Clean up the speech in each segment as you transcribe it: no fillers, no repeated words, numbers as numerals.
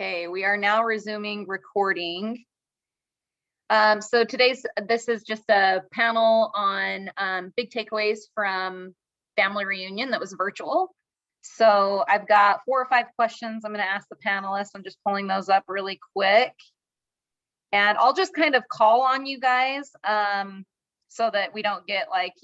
Okay, we are now resuming recording. So this is just a panel on big takeaways from family reunion that was virtual. So I've got 4 or 5 questions I'm going to ask the panelists. I'm just pulling those up really quick. And I'll just kind of call on you guys so that we don't get like,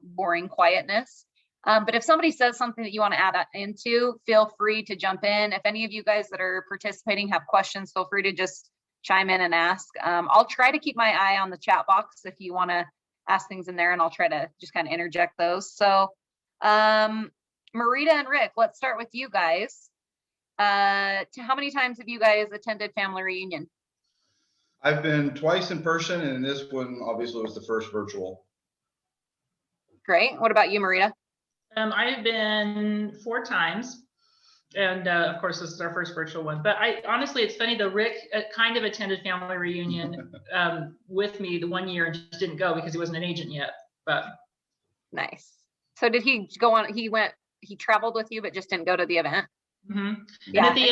boring quietness. But if somebody says something that you want to add into, feel free to jump in. If any of you guys that are participating have questions, feel free to just chime in and ask. I'll try to keep my eye on the chat box if you want to ask things in there, and I'll try to just kind of interject those. So Marita and Rick, let's start with you guys. How many times have you guys attended family reunion? I've been twice in person, and this one obviously was the first virtual. Great. What about you, Marita? I have been 4 times, and of course this is our first virtual one. But honestly, it's funny though. Rick kind of attended family reunion with me the 1 year and just didn't go because he wasn't an agent yet. But nice. So did he go on? He traveled with you, but just didn't go to the event. Mm-hmm. Yeah. And at the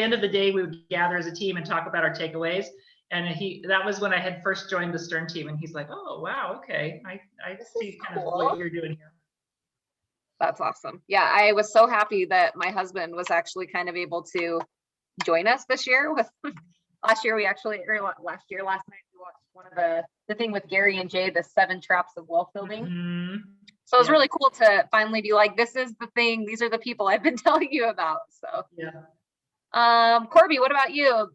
end of the day, we would gather as a team and talk about our takeaways. And that was when I had first joined the Stern team, and he's like, "Oh wow, okay, I see kind of what you're doing here." That's awesome. Yeah, I was so happy that my husband was actually kind of able to join us this year. Last night we watched one of the thing with Gary and Jay, the 7 traps of wealth building. Mm-hmm. So it was really cool to finally be like, this is the thing. These are the people I've been telling you about. So yeah. Corby, what about you?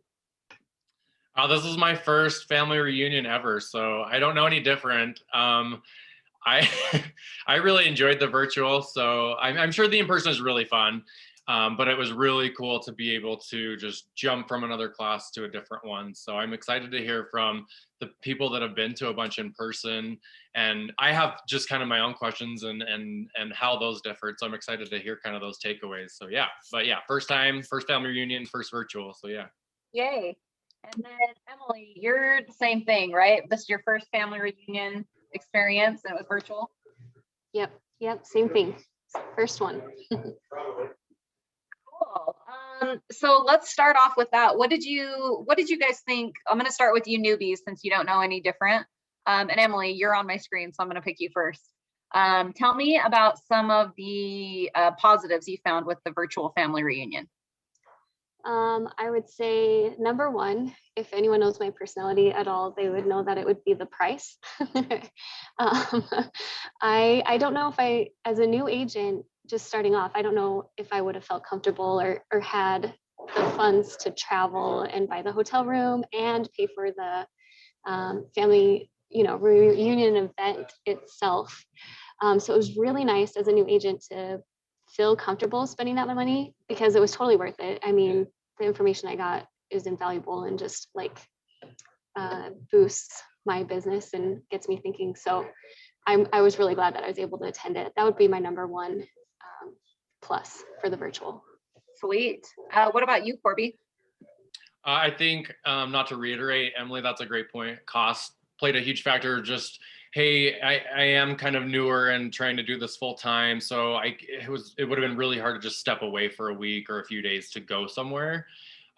This is my first family reunion ever, so I don't know any different. I really enjoyed the virtual, so I'm sure the in-person is really fun, but it was really cool to be able to just jump from another class to a different one. So I'm excited to hear from the people that have been to a bunch in person, and I have just kind of my own questions and how those differed. So I'm excited to hear kind of those takeaways. So yeah, but yeah, first time, first family reunion, first virtual. So yeah. Yay. And then Emily, you're the same thing, right? This is your first family reunion experience, and it was virtual. Yep, same thing. First one. Cool. So let's start off with that. What did you guys think? I'm going to start with you newbies since you don't know any different. And Emily, you're on my screen, so I'm going to pick you first. Tell me about some of the positives you found with the virtual family reunion. I would say number 1, if anyone knows my personality at all, they would know that it would be the price. I don't know if as a new agent, just starting off, I don't know if I would have felt comfortable or had the funds to travel and buy the hotel room and pay for the family, reunion event itself. So it was really nice as a new agent to feel comfortable spending that money, because it was totally worth it. I mean, the information I got is invaluable and just like boosts my business and gets me thinking. So I was really glad that I was able to attend it. That would be my number 1 plus for the virtual. Sweet. What about you, Corby? I think, not to reiterate, Emily, that's a great point. Cost played a huge factor. Just, hey, I am kind of newer and trying to do this full time. So it would have been really hard to just step away for a week or a few days to go somewhere.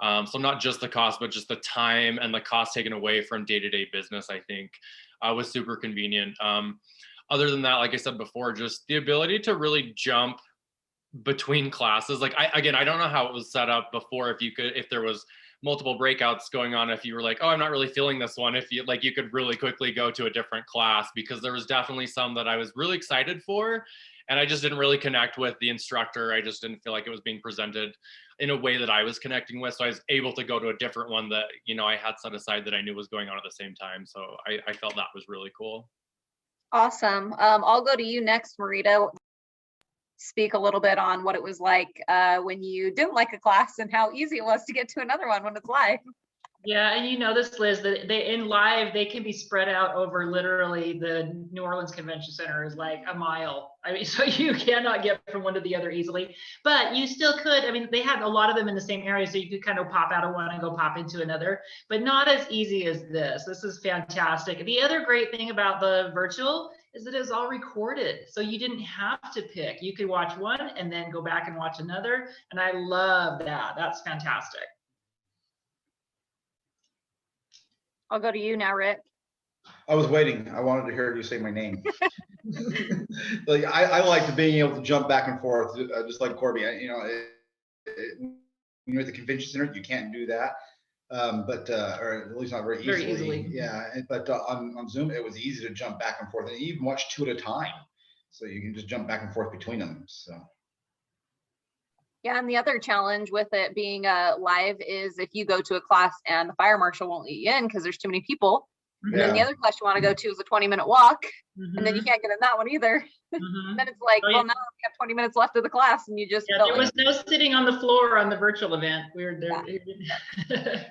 So not just the cost, but just the time and the cost taken away from day-to-day business, I think was super convenient. Other than that, like I said before, just the ability to really jump between classes. Like I don't know how it was set up before, if there was multiple breakouts going on, if you were like, oh, I'm not really feeling this one, if you could really quickly go to a different class, because there was definitely some that I was really excited for, and I just didn't really connect with the instructor. I just didn't feel like it was being presented in a way that I was connecting with. So I was able to go to a different one that, I had set aside that I knew was going on at the same time. So I felt that was really cool. Awesome. I'll go to you next, Marita. Speak a little bit on what it was like when you didn't like a class and how easy it was to get to another one when it's live. Yeah, and you know this, Liz, that in live, they can be spread out over literally the New Orleans Convention Center is like a mile. I mean, so you cannot get from one to the other easily, but you still could. I mean, they had a lot of them in the same area, so you could kind of pop out of one and go pop into another, but not as easy as this. This is fantastic. The other great thing about the virtual is that it was all recorded. So you didn't have to pick. You could watch one and then go back and watch another. And I love that. That's fantastic. I'll go to you now, Rick. I was waiting. I wanted to hear you say my name. Like I like being able to jump back and forth, just like Corby. When you're at the convention center, you can't do that. Or at least not very easily. Very easily. Yeah, but on Zoom, it was easy to jump back and forth, and you even watch 2 at a time, so you can just jump back and forth between them. So. Yeah, and the other challenge with it being live is if you go to a class and the fire marshal won't let you in because there's too many people. And then the other class you want to go to is a 20-minute walk, and then you can't get in that one either. And then it's like, well, now we have 20 minutes left of the class, and you just there was no sitting on the floor on the virtual event. We were there.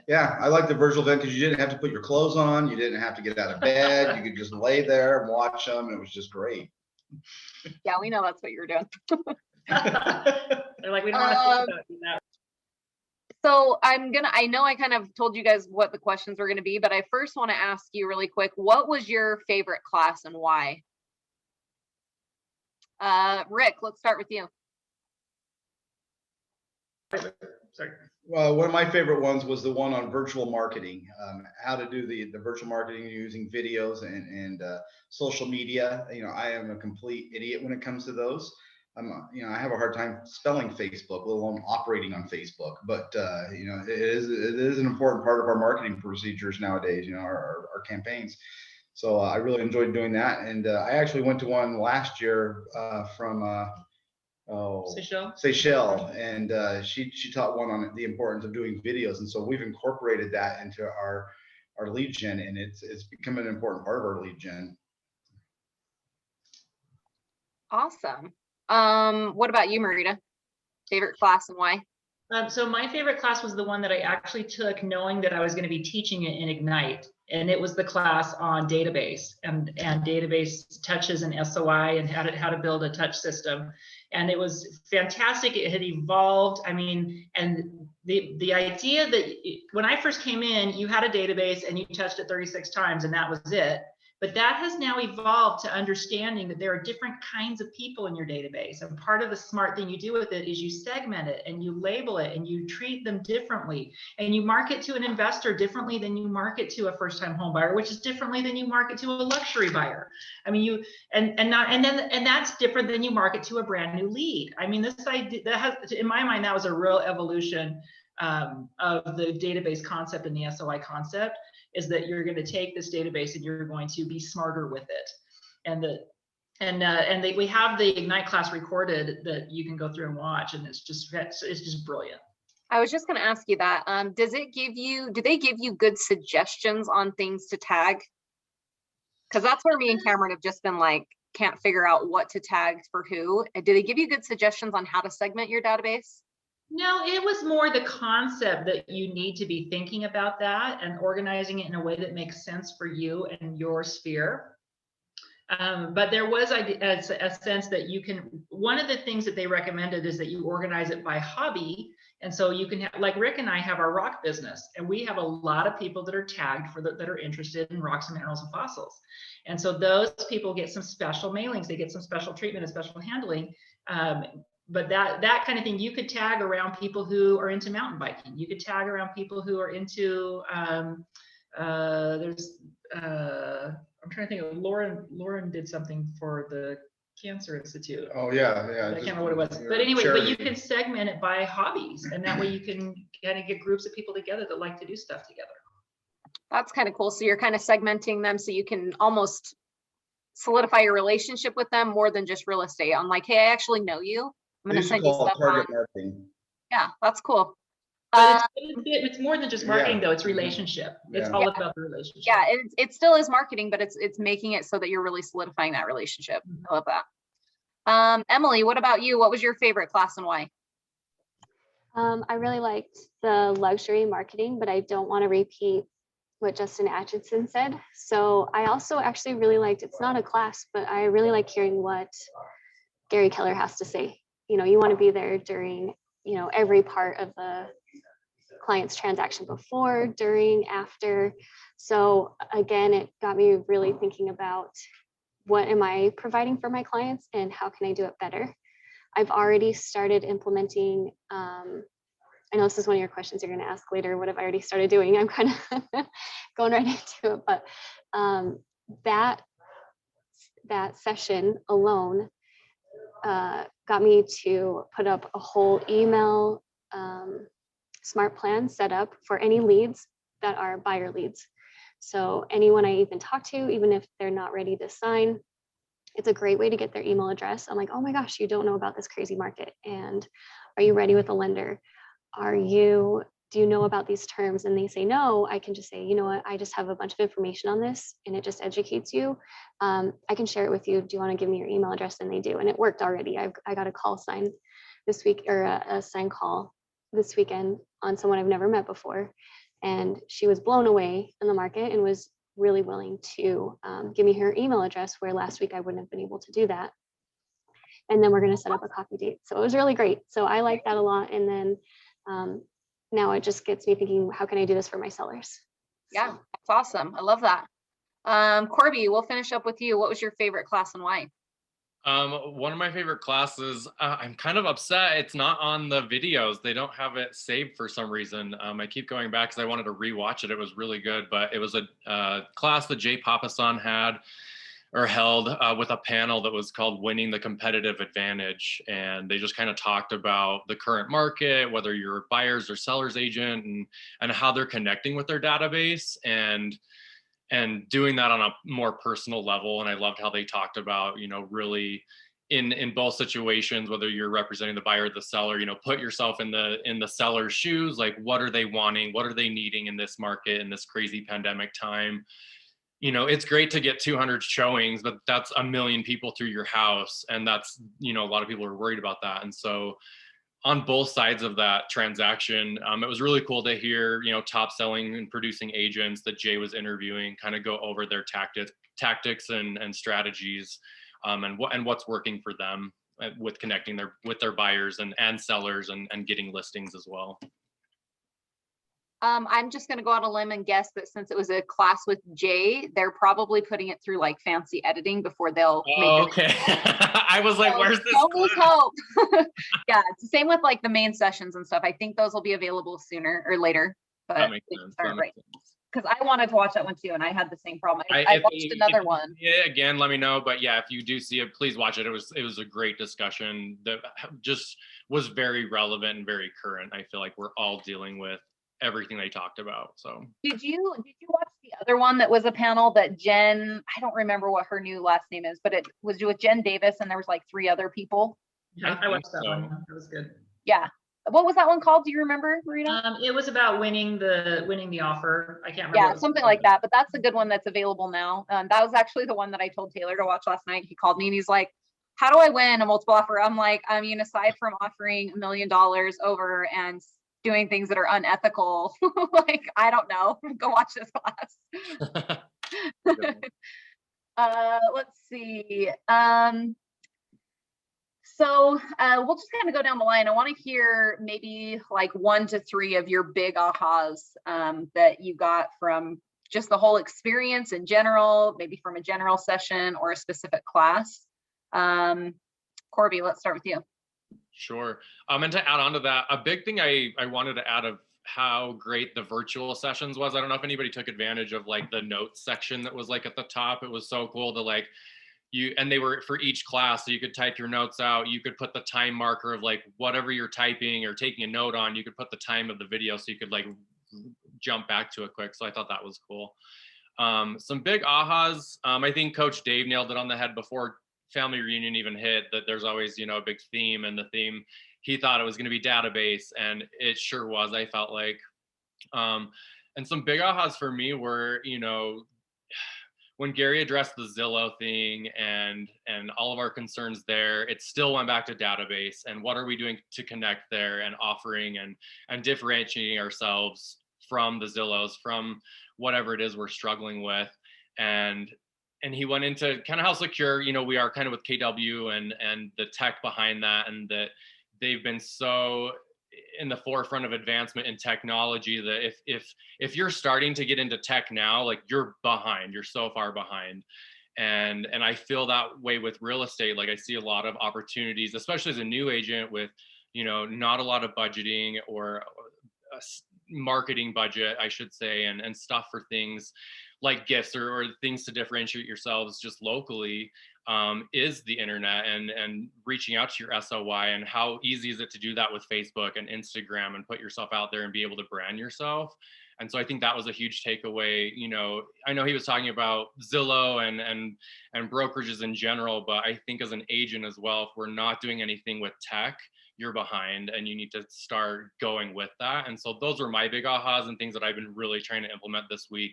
Yeah, I like the virtual event because you didn't have to put your clothes on, you didn't have to get out of bed, you could just lay there and watch them. It was just great. Yeah, we know that's what you're doing. They're like, we don't want to think about that. So I know I kind of told you guys what the questions were going to be, but I first want to ask you really quick, what was your favorite class and why? Rick, let's start with you. Sorry. Well, one of my favorite ones was the one on virtual marketing, how to do the virtual marketing using videos and social media. I am a complete idiot when it comes to those. I have a hard time spelling Facebook, let alone operating on Facebook. But it is an important part of our marketing procedures nowadays. Our campaigns. So I really enjoyed doing that, and I actually went to one last year from Seychelles, and she taught one on the importance of doing videos, and so we've incorporated that into our lead gen, and it's become an important part of our lead gen. Awesome. What about you, Marita? Favorite class and why? So my favorite class was the one that I actually took knowing that I was going to be teaching it in Ignite. And it was the class on database and database touches and SOI and how to build a touch system. And it was fantastic. It had evolved. I mean, and the idea that when I first came in, you had a database and you touched it 36 times and that was it. But that has now evolved to understanding that there are different kinds of people in your database. And part of the smart thing you do with it is you segment it and you label it and you treat them differently. And you market to an investor differently than you market to a first-time home buyer, which is differently than you market to a luxury buyer. I mean, and that's different than you market to a brand new lead. I mean, this idea that has, in my mind, that was a real evolution of the database concept and the SOI concept. Is that you're going to take this database and you're going to be smarter with it, and we have the Ignite class recorded that you can go through and watch, and it's just brilliant. I was just going to ask you that. Do they give you good suggestions on things to tag? Because that's where me and Cameron have just been like, can't figure out what to tag for who. Do they give you good suggestions on how to segment your database? No, it was more the concept that you need to be thinking about that and organizing it in a way that makes sense for you and your sphere. But there was a sense that you can, one of the things that they recommended is that you organize it by hobby. And so you can have, like Rick and I have our rock business, and we have a lot of people that are tagged that are interested in rocks and minerals and fossils. And so those people get some special mailings, they get some special treatment and special handling. But that kind of thing, you could tag around people who are into mountain biking. You could tag around people who are into, I'm trying to think of, Lauren did something for the Cancer Institute. Oh yeah. I can't remember what it was. But anyway, but you can segment it by hobbies, and that way you can kind of get groups of people together that like to do stuff together. That's kind of cool. So you're kind of segmenting them so you can almost solidify your relationship with them more than just real estate. I'm like, hey, I actually know you. I'm going to send you stuff on. Marketing. Yeah, that's cool. But it's more than just marketing, though. It's relationship. It's all about the relationship. Yeah, it still is marketing, but it's making it so that you're really solidifying that relationship. I love that. Emily, what about you? What was your favorite class and why? I really liked the luxury marketing, but I don't want to repeat what Justin Atchison said. So I also actually really liked, it's not a class, but I really like hearing what Gary Keller has to say. You want to be there during, every part of the client's transaction, before, during, after. So again, it got me really thinking about what am I providing for my clients and how can I do it better? I've already started implementing, I know this is one of your questions you're going to ask later. What have I already started doing? I'm kind of going right into it, but that session alone got me to put up a whole email smart plan set up for any leads that are buyer leads. So anyone I even talk to, even if they're not ready to sign, it's a great way to get their email address. I'm like, oh my gosh, you don't know about this crazy market. And are you ready with a lender? Do you know about these terms? And they say no. I can just say, you know what, I just have a bunch of information on this and it just educates you. I can share it with you. Do you want to give me your email address? And they do. And it worked already. I got a call signed this week, or a sign call this weekend on someone I've never met before. And she was blown away in the market and was really willing to give me her email address, where last week I wouldn't have been able to do that. And then we're going to set up a coffee date. So it was really great. So I like that a lot. And then now it just gets me thinking, how can I do this for my sellers? Yeah, that's awesome. I love that. Corby, we'll finish up with you. What was your favorite class and why? One of my favorite classes, I'm kind of upset it's not on the videos. They don't have it saved for some reason. I keep going back because I wanted to rewatch it. It was really good, but it was a class that Jay Papasan held with a panel that was called Winning the Competitive Advantage. And they just kind of talked about the current market, whether you're a buyer's or seller's agent, and how they're connecting with their database and doing that on a more personal level. And I loved how they talked about, really in both situations, whether you're representing the buyer or the seller, put yourself in the seller's shoes. Like, what are they wanting? What are they needing in this market, in this crazy pandemic time? It's great to get 200 showings, but that's a million people through your house. And that's, a lot of people are worried about that. And so on both sides of that transaction, it was really cool to hear, top selling and producing agents that Jay was interviewing kind of go over their tactics and strategies, and what's working for them with connecting with their buyers and sellers and getting listings as well. I'm just going to go out on a limb and guess that since it was a class with Jay, they're probably putting it through like fancy editing before they'll make it. Okay. I was like, where's this? Don't lose hope. Yeah, it's the same with like the main sessions and stuff. I think those will be available sooner or later. But that makes sense. Because I wanted to watch that one too, and I had the same problem. I watched another one. Yeah, again, let me know. But yeah, if you do see it, please watch it. It was a great discussion that just was very relevant and very current. I feel like we're all dealing with everything they talked about. So did you watch the other one that was a panel that Jen, I don't remember what her new last name is, but it was with Jen Davis and there was like 3 other people? Yeah, I watched that one. It was good. Yeah. What was that one called? Do you remember, Marina? It was about winning the offer. I can't remember. Yeah, something like that. But that's a good one that's available now. That was actually the one that I told Taylor to watch last night. He called me and he's like, how do I win a multiple offer? I'm like, aside from offering $1 million over and doing things that are unethical, like, I don't know, go watch this class. Let's see. So we'll just kind of go down the line. I want to hear maybe like 1 to 3 of your big ahas that you got from just the whole experience in general, maybe from a general session or a specific class. Corby, let's start with you. Sure. And to add on to that, a big thing I wanted to add of how great the virtual sessions was. I don't know if anybody took advantage of like the notes section that was like at the top. It was so cool to like and they were for each class. So you could type your notes out. You could put the time marker of like whatever you're typing or taking a note on, you could put the time of the video so you could like jump back to it quick. So I thought that was cool. Some big ahas. I think Coach Dave nailed it on the head before family reunion even hit, that there's always, a big theme, and the theme, he thought it was going to be database, and it sure was, I felt like. And some big ahas for me were, when Gary addressed the Zillow thing and all of our concerns there, it still went back to database and what are we doing to connect there and offering and differentiating ourselves from the Zillows, from whatever it is we're struggling with. And he went into kind of how secure, we are kind of with KW and the tech behind that, and that they've been so in the forefront of advancement in technology that if you're starting to get into tech now, like you're behind, you're so far behind. And I feel that way with real estate. Like I see a lot of opportunities, especially as a new agent with, not a lot of budgeting or a marketing budget, I should say, and stuff for things like gifts or things to differentiate yourselves just locally, is the internet and reaching out to your SOY. And how easy is it to do that with Facebook and Instagram and put yourself out there and be able to brand yourself? And so I think that was a huge takeaway. I know he was talking about Zillow and brokerages in general, but I think as an agent as well, if we're not doing anything with tech, you're behind and you need to start going with that. And so those are my big ahas and things that I've been really trying to implement this week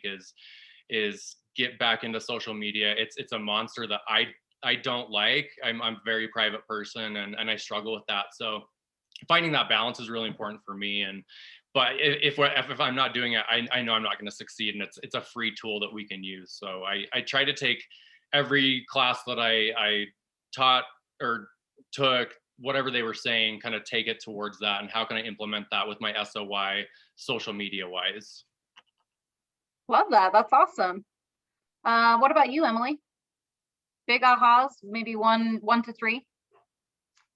is get back into social media. It's a monster that I don't like. I'm a very private person and I struggle with that. So finding that balance is really important for me. But if I'm not doing it, I know I'm not going to succeed, and it's a free tool that we can use. So I try to take every class that I taught or took, whatever they were saying, kind of take it towards that, and how can I implement that with my SOY social media wise. Love that. That's awesome. What about you, Emily? Big ahas, maybe one to three.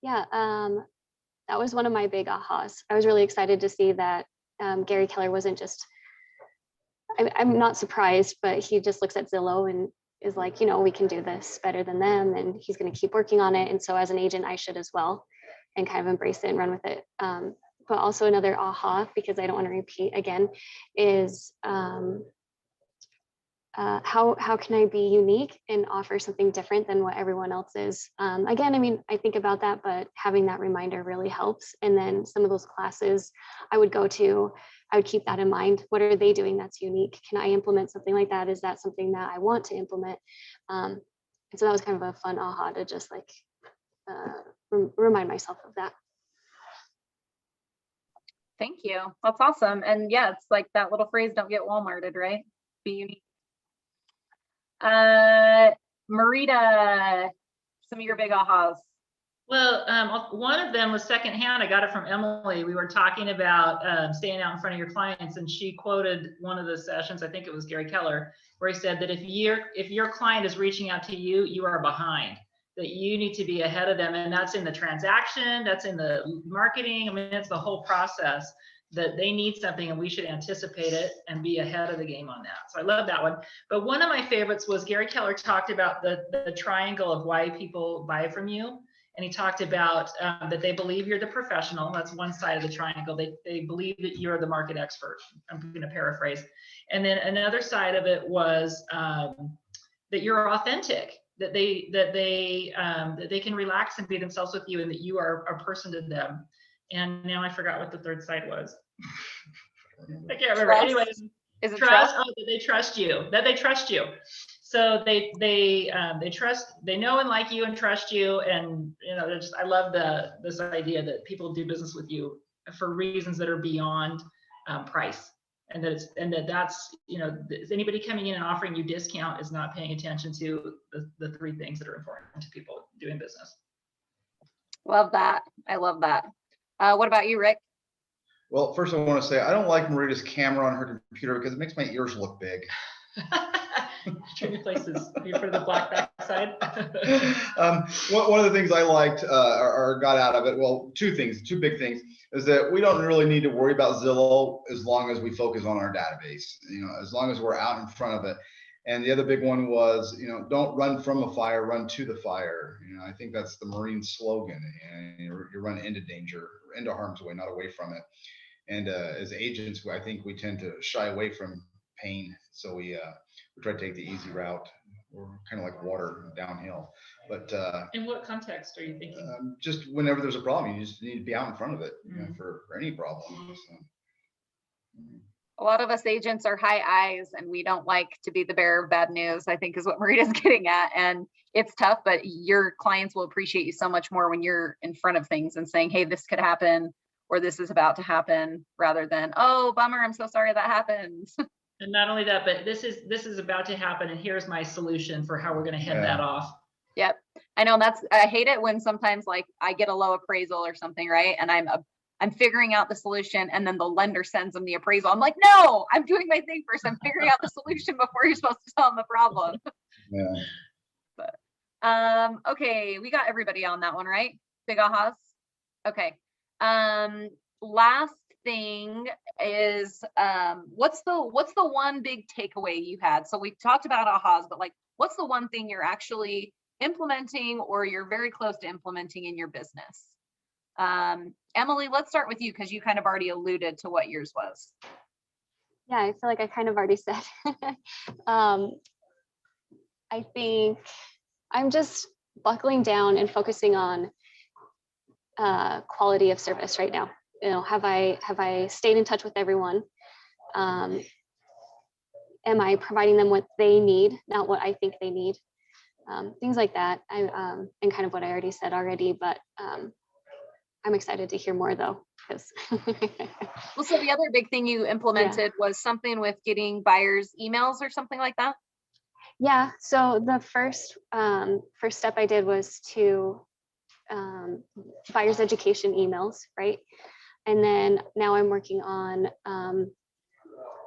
Yeah, that was one of my big ahas. I was really excited to see that Gary Keller wasn't just, I'm not surprised, but he just looks at Zillow and is like, we can do this better than them, and he's going to keep working on it. And so as an agent, I should as well, and kind of embrace it and run with it. But also another aha, because I don't want to repeat again, is how can I be unique and offer something different than what everyone else is? Again, I mean, I think about that, but having that reminder really helps. And then some of those classes I would go to, I would keep that in mind. What are they doing that's unique? Can I implement something like that? Is that something that I want to implement? And so that was kind of a fun aha to just like remind myself of that. Thank you. That's awesome. And yeah, it's like that little phrase, don't get Walmarted, right? Be unique. Marita, some of your big ahas. Well, one of them was secondhand. I got it from Emily. We were talking about staying out in front of your clients, and she quoted one of the sessions, I think it was Gary Keller, where he said that if your client is reaching out to you, you are behind, that you need to be ahead of them. And that's in the transaction, that's in the marketing. I mean, it's the whole process, that they need something and we should anticipate it and be ahead of the game on that. So I love that one. But one of my favorites was Gary Keller talked about the triangle of why people buy from you. And he talked about that they believe you're the professional. That's one side of the triangle. They believe that you're the market expert. I'm going to paraphrase. And then another side of it was that you're authentic, that they can relax and be themselves with you, and that you are a person to them. And now I forgot what the third side was. I can't remember. Anyways, Is it trust? Oh, that they trust you. That they trust you. So they trust. They know and like you and trust you. And I love this idea that people do business with you for reasons that are beyond price, and that's anybody coming in and offering you discount is not paying attention to the three things that are important to people doing business. Love that. I love that. What about you, Rick? Well, first I want to say I don't like Marita's camera on her computer because it makes my ears look big. Trade places. You for the black backside. One of the things I liked or got out of it, well, two big things, is that we don't really need to worry about Zillow as long as we focus on our database. As long as we're out in front of it. And the other big one was, don't run from a fire, run to the fire. I think that's the Marine slogan. And you run into danger, into harm's way, not away from it. And as agents, I think we tend to shy away from pain. So we try to take the easy route. We're kind of like water downhill. But in what context are you thinking? Just whenever there's a problem, you just need to be out in front of it for any problem. So, A lot of us agents are high eyes, and we don't like to be the bearer of bad news, I think is what Marita's getting at. And it's tough, but your clients will appreciate you so much more when you're in front of things and saying, hey, this could happen, or this is about to happen, rather than, oh, bummer, I'm so sorry that happened. And not only that, but this is about to happen, and here's my solution for how we're going to head that off. Yep. I know I hate it when sometimes like I get a low appraisal or something, right? And I'm figuring out the solution, and then the lender sends them the appraisal. I'm like, no, I'm doing my thing first. I'm figuring out the solution before you're supposed to tell them the problem. Yeah. Okay, we got everybody on that one, right? Big ahas. Okay. Last thing is, what's the one big takeaway you had? So we talked about ahas, but like, what's the one thing you're actually implementing or you're very close to implementing in your business? Emily, let's start with you because you kind of already alluded to what yours was. Yeah, I feel like I kind of already said. I think I'm just buckling down and focusing on quality of service right now. You know, have I stayed in touch with everyone? Am I providing them what they need, not what I think they need? Things like that. And kind of what I already said already, but I'm excited to hear more though, because Well, so the other big thing you implemented was something with getting buyers emails or something like that. Yeah. So the first step I did was to buyers education emails, right? And then now I'm working on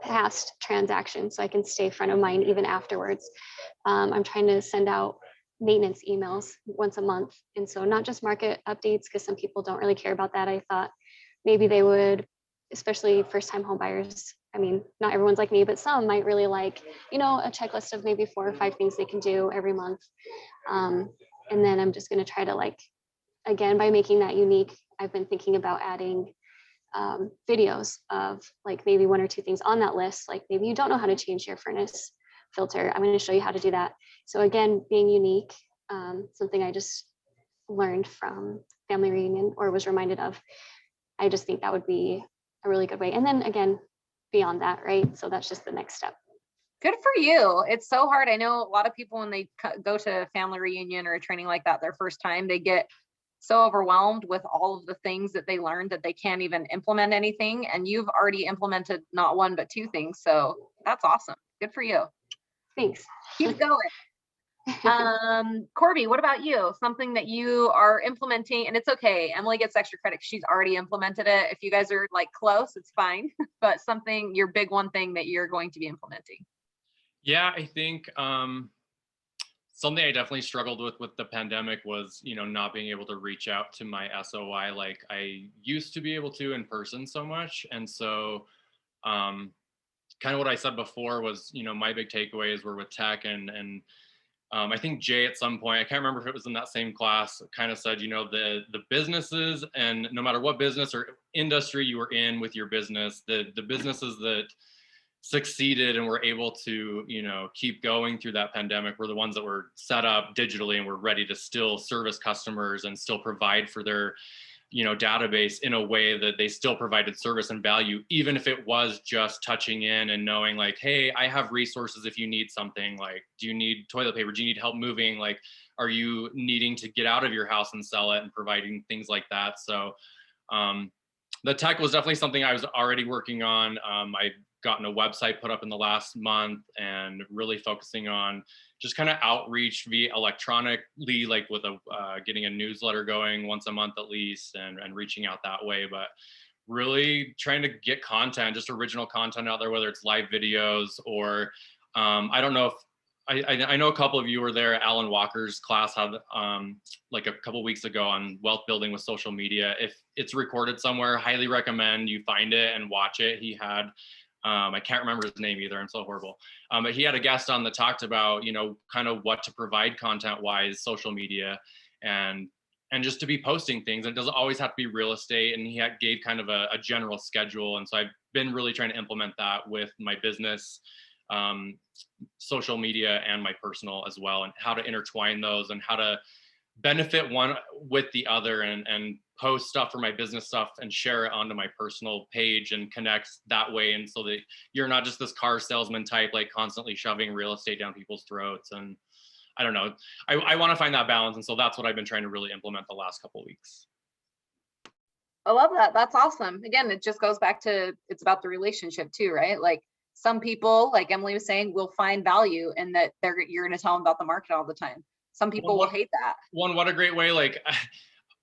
past transactions so I can stay front of mind even afterwards. I'm trying to send out maintenance emails once a month. And so not just market updates, because some people don't really care about that. I thought maybe they would, especially first time home buyers. I mean, not everyone's like me, but some might really like, you know, a checklist of maybe 4 or 5 things they can do every month. And then I'm just going to try to, like, again, by making that unique, I've been thinking about adding videos of like maybe 1 or 2 things on that list. Like maybe you don't know how to change your furnace filter. I'm going to show you how to do that. So again, being unique, something I just learned from family reunion or was reminded of. I just think that would be a really good way. And then again, beyond that, right? So that's just the next step. Good for you. It's so hard. I know a lot of people when they go to a family reunion or a training like that their first time, they get so overwhelmed with all of the things that they learned that they can't even implement anything. And you've already implemented not 1, but 2 things. So that's awesome. Good for you. Thanks. Keep going. Corby, what about you? Something that you are implementing, and it's okay. Emily gets extra credit. She's already implemented it. If you guys are like close, it's fine. But something, your big one thing that you're going to be implementing. Yeah, I think something I definitely struggled with the pandemic was, you know, not being able to reach out to my SOI like I used to be able to in person so much. And so kind of what I said before was, you know, my big takeaways were with tech and I think Jay at some point, I can't remember if it was in that same class, kind of said, you know, the businesses, and no matter what business or industry you were in with your business, the businesses that succeeded and were able to, you know, keep going through that pandemic were the ones that were set up digitally and were ready to still service customers and still provide for their, you know, database in a way that they still provided service and value, even if it was just touching in and knowing like, hey, I have resources if you need something. Like, do you need toilet paper? Do you need help moving? Like, are you needing to get out of your house and sell it, and providing things like that? So the tech was definitely something I was already working on. I've gotten a website put up in the last month and really focusing on just kind of outreach via electronically, like with getting a newsletter going once a month at least, and reaching out that way. But really trying to get content, just original content out there, whether it's live videos or I don't know if I know a couple of you were there. Alan Walker's class had like a couple weeks ago on wealth building with social media. If it's recorded somewhere, highly recommend you find it and watch it. He had I can't remember his name either. I'm so horrible. But he had a guest on that talked about, you know, kind of what to provide content wise, social media, and just to be posting things. And it doesn't always have to be real estate. And he gave kind of a general schedule. And so I've been really trying to implement that with my business, social media, and my personal as well, and how to intertwine those and how to benefit one with the other, and post stuff for my business stuff and share it onto my personal page and connect that way. And so that you're not just this car salesman type, like constantly shoving real estate down people's throats. And I don't know, I want to find that balance. And so that's what I've been trying to really implement the last couple of weeks. I love that. That's awesome. Again, it just goes back to, it's about the relationship too, right? Like some people, like Emily was saying, will find value in that you're going to tell them about the market all the time. Some people will hate that. What a great way. Like,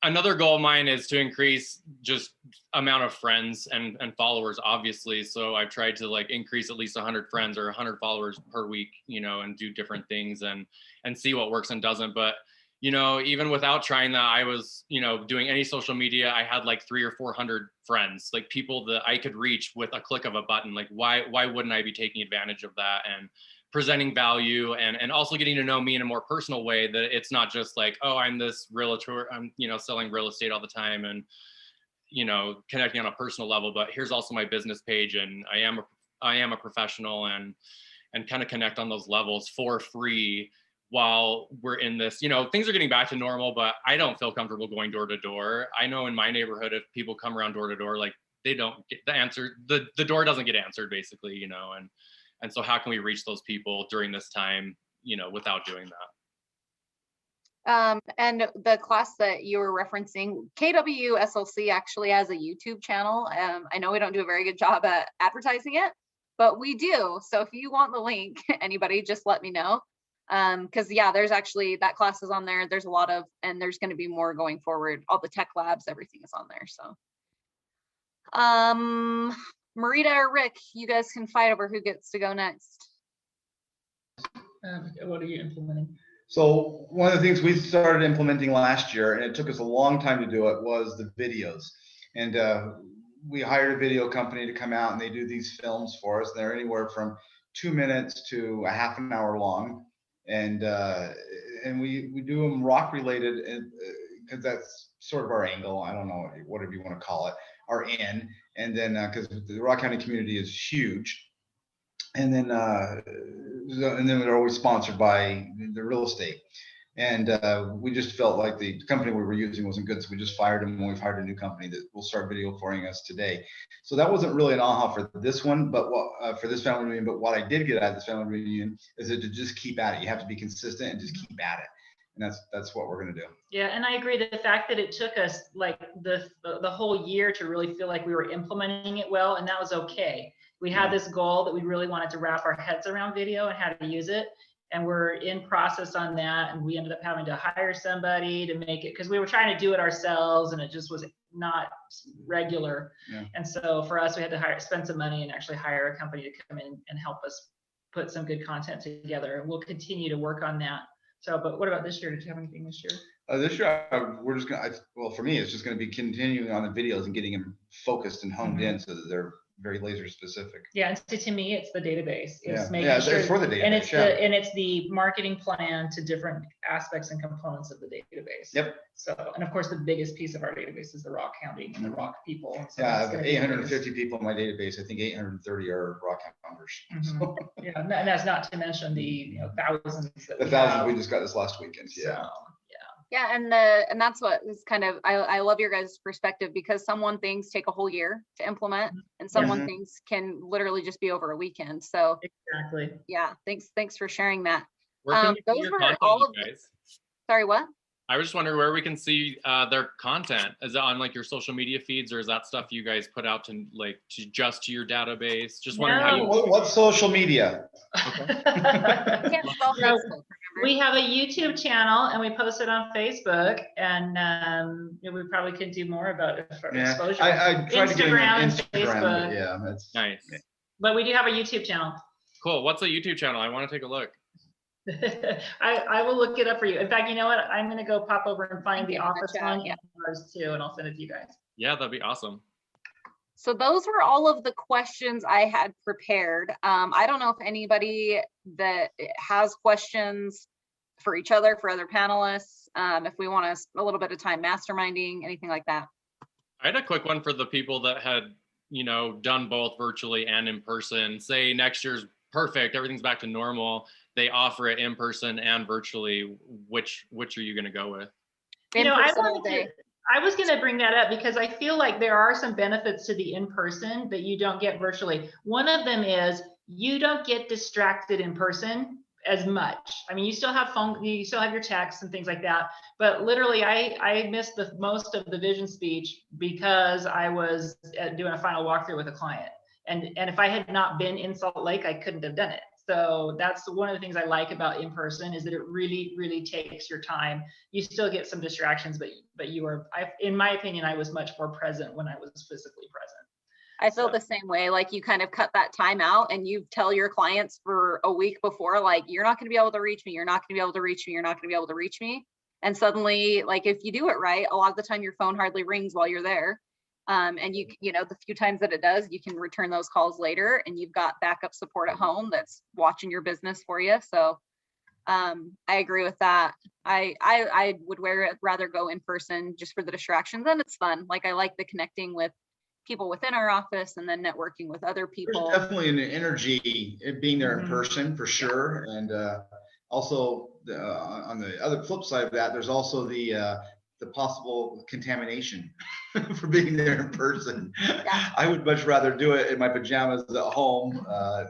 another goal of mine is to increase just amount of friends and followers, obviously. So I've tried to like increase at least 100 friends or 100 followers per week, you know, and do different things and see what works and doesn't. But, you know, even without trying that, I was, you know, doing any social media. I had like 300 or 400 friends, like people that I could reach with a click of a button. Like, why wouldn't I be taking advantage of that and presenting value and also getting to know me in a more personal way, that it's not just like, oh, I'm this realtor, I'm, you know, selling real estate all the time and, you know, connecting on a personal level, but here's also my business page and I am a professional and kind of connect on those levels for free while we're in this, you know, things are getting back to normal, but I don't feel comfortable going door to door. I know in my neighborhood, if people come around door to door, like they don't get the answer, the door doesn't get answered basically, you know, and so how can we reach those people during this time, you know, without doing that? And the class that you were referencing, KWSLC actually has a YouTube channel. I know we don't do a very good job at advertising it, but we do. So if you want the link, anybody, just let me know. Because yeah, there's actually, that class is on there. There's a lot of, and there's going to be more going forward. All the tech labs, everything is on there. So Marita or Rick, you guys can fight over who gets to go next. What are you implementing? So one of the things we started implementing last year, and it took us a long time to do it, was the videos. And we hired a video company to come out and they do these films for us. They're anywhere from 2 minutes to a half an hour long. And we do them rock related, because that's sort of our angle. I don't know, whatever you want to call it, our in. And then because the Rock County community is huge. And then they're always sponsored by the real estate. And we just felt like the company we were using wasn't good, so we just fired them, and we've hired a new company that will start video for us today. So that wasn't really an aha for this one, but for this family reunion. But what I did get out of this family reunion is that to just keep at it. You have to be consistent and just keep at it, and that's what we're gonna do. Yeah, and I agree that the fact that it took us like the whole year to really feel like we were implementing it well, and that was okay. We had this goal that we really wanted to wrap our heads around video and how to use it. And we're in process on that. And we ended up having to hire somebody to make it, because we were trying to do it ourselves and it just was not regular. Yeah. And so for us, we had to spend some money and actually hire a company to come in and help us put some good content together. And we'll continue to work on that. So, but what about this year? Did you have anything this year? This year, we're just gonna, well, for me, it's just gonna be continuing on the videos and getting them focused and honed in so that they're very laser specific. Yeah, and to me, it's the database. It's making sure it's for the database, and it's the marketing plan to different aspects and components of the database. Yep. So, and of course, the biggest piece of our database is the Rock County and the Rock people. So yeah, I have 850 people in my database. I think 830 are Rock County members. Yeah, and that's not to mention the thousands. The thousands we just got this last weekend. Yeah. So, yeah, and that's what is kind of, I love your guys' perspective, because some things take a whole year to implement, and some things can literally just be over a weekend. So exactly. Yeah, thanks for sharing that. Where can we see your content, all of guys? Sorry, what? I was just wondering where we can see their content. Is it on like your social media feeds, or is that stuff you guys put out to like just to your database? Just wondering how you. What social media? Okay. Can't spell Facebook, we have a YouTube channel and we post it on Facebook, and we probably could do more about it for exposure. I tried to get on Instagram, Facebook. Yeah, that's nice. But we do have a YouTube channel. Cool. What's a YouTube channel? I want to take a look. I will look it up for you. In fact, you know what? I'm going to go pop over and find the office one and ours too, and I'll send it to you guys. Yeah, that'd be awesome. So those were all of the questions I had prepared. I don't know if anybody that has questions for each other, for other panelists, if we want a little bit of time masterminding, anything like that. I had a quick one for the people that had, done both virtually and in person. Say next year's perfect, everything's back to normal. They offer it in person and virtually. Which are you going to go with? I was going to bring that up because I feel like there are some benefits to the in-person that you don't get virtually. One of them is you don't get distracted in person as much. I mean, you still have phone, you still have your texts and things like that, but literally I missed the most of the vision speech because I was doing a final walkthrough with a client. And if I had not been in Salt Lake, I couldn't have done it. So that's one of the things I like about in person, is that it really, really takes your time. You still get some distractions, but you are, in my opinion, I was much more present when I was physically present. I feel So- the same way. Like you kind of cut that time out and you tell your clients for a week before, like, you're not going to be able to reach me. You're not going to be able to reach me. You're not going to be able to reach me. And suddenly, like, if you do it right, a lot of the time your phone hardly rings while you're there. And you know, the few times that it does, you can return those calls later, and you've got backup support at home that's watching your business for you. So I agree with that. I would rather go in person just for the distractions, and it's fun. Like, I like the connecting with people within our office and then networking with other people. There's definitely an energy in being there in Mhm. person for sure. And also on the other flip side of that, there's also the possible contamination for being there in person. Yeah. I would much rather do it in my pajamas at home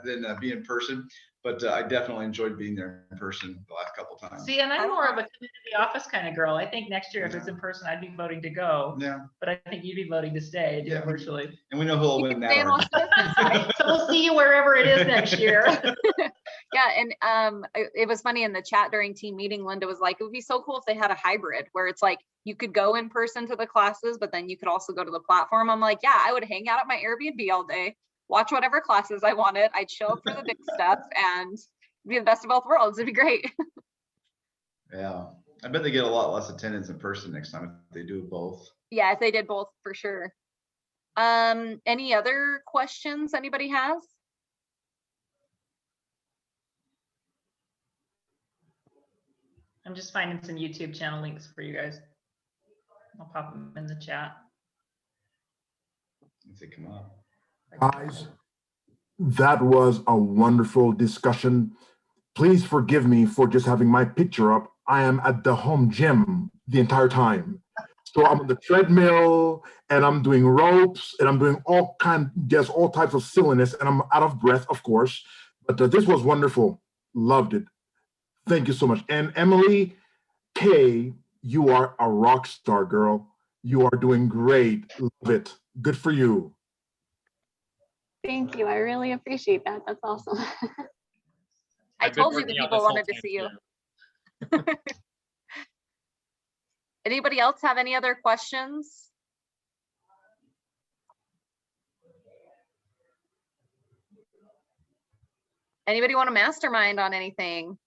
than be in person. But I definitely enjoyed being there in person the last couple times. See, and I'm more of a community office kind of girl. I think next year, if it's Yeah. in person, I'd be voting to go, Yeah, but I think you'd be voting to stay and do Yeah. it virtually. and we know who'll You win can that. stay in argument. Washington. So we'll see you wherever it is next year. Yeah, and it was funny in the chat during team meeting, Linda was like, it would be so cool if they had a hybrid where it's like you could go in person to the classes, but then you could also go to the platform. I'm like, yeah, I would hang out at my Airbnb all day, watch whatever classes I wanted. I'd show up for the big stuff and be the best of both worlds. It'd be great. Yeah, I bet they get a lot less attendance in person next time if they do both. Yeah, if they did both, for sure. Any other questions anybody has? I'm just finding some YouTube channel links for you guys. I'll pop them in the chat. If they come up. Guys, that was a wonderful discussion. Please forgive me for just having my picture up. I am at the home gym the entire time. So I'm on the treadmill and I'm doing ropes and I'm doing all types of silliness, and I'm out of breath, of course. But this was wonderful. Loved it. Thank you so much. And Emily Kay, you are a rock star, girl. You are doing great. Love it. Good for you. Thank you. I really appreciate that. That's awesome. I I've been told you the working out people this whole wanted to time, see you. too. Anybody else have any other questions? Anybody want to mastermind on anything?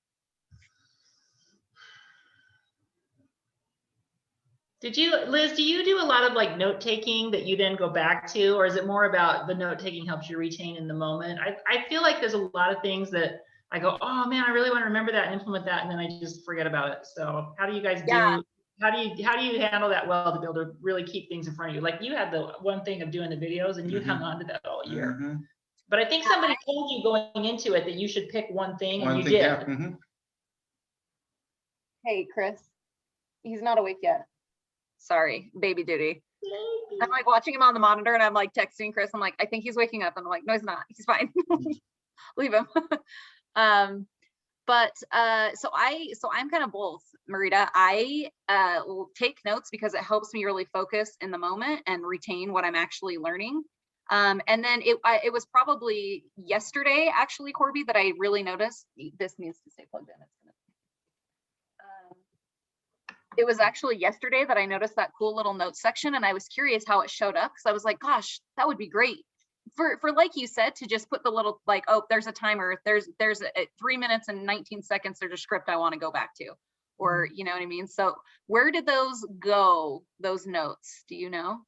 Liz, do you do a lot of like note taking that you then go back to, or is it more about the note taking helps you retain in the moment? I feel like there's a lot of things that I go, oh man, I really want to remember that and implement that, and then I just forget about it. So how do you guys do? Yeah. How do you handle that well to be able to really keep things in front of you? Like you had the one thing of doing the videos, and you hung on to that all year. Mhm. But I think somebody told you going into it that you should pick one thing, and One you thing, did. yeah. Mhm. Hey, Chris, he's not awake yet. Sorry, baby duty. I'm like watching him on the monitor and I'm like texting Chris. I'm like, I think he's waking up. And I'm like, no, he's not. He's fine. Leave him. So I'm kind of both, Marita. I will take notes because it helps me really focus in the moment and retain what I'm actually learning. And then it was probably yesterday, actually, Corby, that I really noticed this needs to stay plugged in. It was actually yesterday that I noticed that cool little notes section, and I was curious how it showed up. So I was like, gosh, that would be great for like you said, to just put the little, like, oh, there's a timer, there's a 3 minutes and 19 seconds, there's a script I want to go back to, or you know what I mean? So where did those go, those notes? Do you know?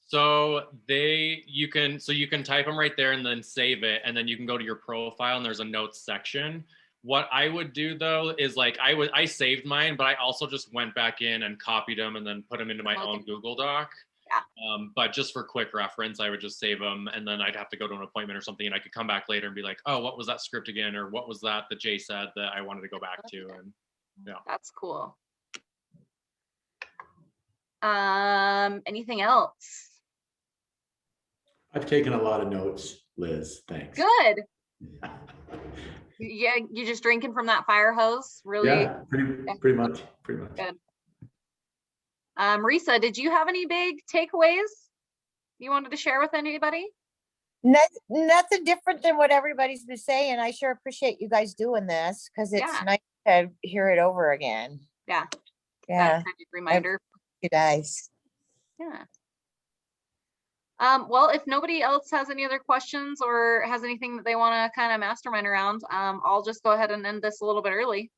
So you can type them right there and then save it, and then you can go to your profile and there's a notes section. What I would do though is like I saved mine, but I also just went back in and copied them and then put them into my own Google Doc. Yeah. But just for quick reference, I would just save them, and then I'd have to go to an appointment or something, and I could come back later and be like, oh, what was that script again, or what was that Jay said that I wanted to go back to, and yeah. That's cool. Anything else? I've taken a lot of notes, Liz. Thanks. Good. Yeah, you just drinking from that fire hose, really? Yeah, pretty much. Good. Risa, did you have any big takeaways you wanted to share with anybody? Nothing different than what everybody's been saying. I sure appreciate you guys doing this because it's Yeah. nice to hear it over again. Yeah. Yeah, That kind of reminder. you guys. Yeah. Well, if nobody else has any other questions or has anything that they want to kind of mastermind around, I'll just go ahead and end this a little bit early.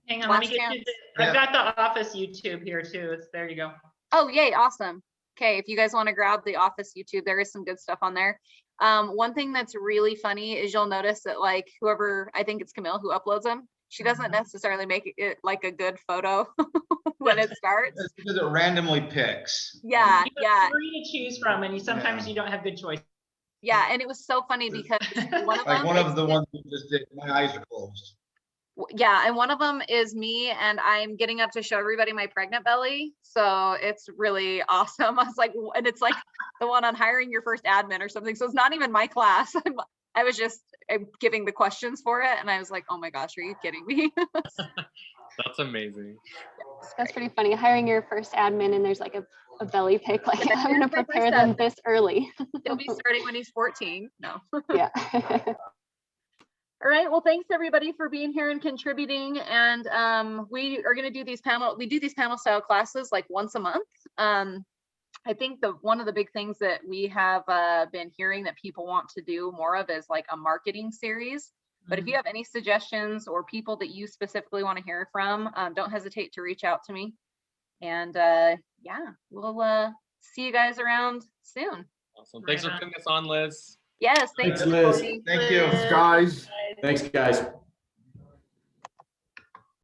Hang on, let me Last get you. chance. I've got the Office YouTube here too. There you go. Oh, yay. Awesome. Okay. If you guys want to grab the Office YouTube, there is some good stuff on there. One thing that's really funny is you'll notice that like whoever, I think it's Camille who uploads them, she doesn't necessarily make it like a good photo when it starts. It's because it randomly picks. Yeah. You Yeah. have 3 to choose from, and sometimes Yeah. you don't have good choice. Yeah. And it was so funny because one of Like them, one of the ones you just did, my eyes are closed. yeah, and one of them is me, and I'm getting up to show everybody my pregnant belly. So it's really awesome. I was like, and it's like the one on hiring your first admin or something. So it's not even my class. I was just giving the questions for it, and I was like, oh my gosh, are you kidding me? That's amazing. That's pretty funny. Hiring your first admin and there's like a belly pic, like I'm gonna My first prepare them admin. this early. He'll be starting when he's 14. No. Yeah. All right. Well, thanks everybody for being here and contributing. And we are going to do these panel style classes like once a month. I think one of the big things that we have been hearing that people want to do more of is like a marketing series. But if you have any suggestions or people that you specifically want to hear from, don't hesitate to reach out to me. And yeah, we'll see you guys around soon. Awesome. Thanks for putting us on, Liz. Yes. Thanks, Thanks, Liz. Cody. Thank you. Thanks, guys. Thanks, guys.